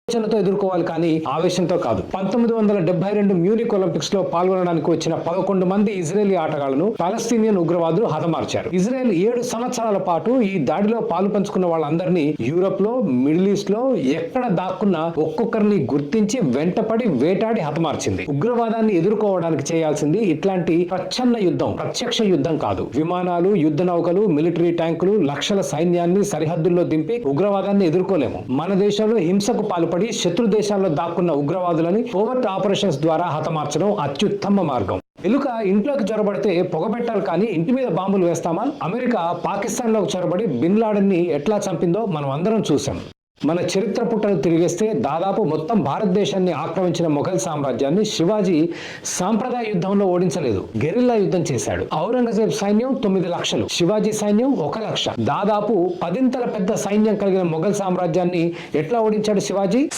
ఆలోచనతో ఎదుర్కోవాలి కానీ ఆవేశంతో కాదు. 1972 మ్యూనిక్ ఒలింపిక్స్ లో పాల్గొనడానికి వచ్చిన 11 మంది ఇజ్రాయెలీ ఆటగాళ్లను పాలస్తీనియన్ ఉగ్రవాదులు హతమార్చారు. ఇజ్రాయెల్ 7 సంవత్సరాల పాటు ఈ దాడిలో పాలు పంచుకున్న వాళ్ళందరినీ యూరోప్ లో, మిడిల్ ఈస్ట్ లో ఎక్కడ దాక్కున్నా ఒక్కొక్కరిని గుర్తించి వెంటపడి వేటాడి హతమార్చింది. ఉగ్రవాదాన్ని ఎదుర్కోవడానికి చేయాల్సింది ఇట్లాంటి ప్రచ్ఛన్న యుద్ధం, ప్రత్యక్ష యుద్ధం కాదు. విమానాలు, యుద్ధ నౌకలు, మిలిటరీ ట్యాంకులు, లక్షల సైన్యాన్ని సరిహద్దుల్లో దింపి ఉగ్రవాదాన్ని ఎదుర్కోలేము. మన దేశంలో హింసకు పాల్పడి శత్రు దేశాల్లో దాక్కున్న ఉగ్రవాదులని కోవర్ట్ ఆపరేషన్స్ ద్వారా హతమార్చడం అత్యుత్తమ మార్గం. ఎలుక ఇంట్లోకి చొరబడితే పొగబెట్టాలి కానీ ఇంటి మీద బాంబులు వేస్తామా? అమెరికా పాకిస్తాన్ లోకి చొరబడి బిన్ లాడెన్ ని ఎట్లా చంపిందో మనం అందరం చూసాం. మన చరిత్ర పుటలు తిరిగేస్తే దాదాపు మొత్తం భారతదేశాన్ని ఆక్రమించిన మొఘల్ సామ్రాజ్యాన్ని శివాజీ సాంప్రదాయ యుద్ధంలో ఓడించలేదు, గెరిల్లా యుద్ధం చేశాడు. ఔరంగజేబ్ సైన్యం 9 లక్షలు, శివాజీ సైన్యం 1 లక్ష. దాదాపు 10 పెద్ద సైన్యం కలిగిన మొఘల్ సామ్రాజ్యాన్ని ఎట్లా ఓడించాడు శివాజీ?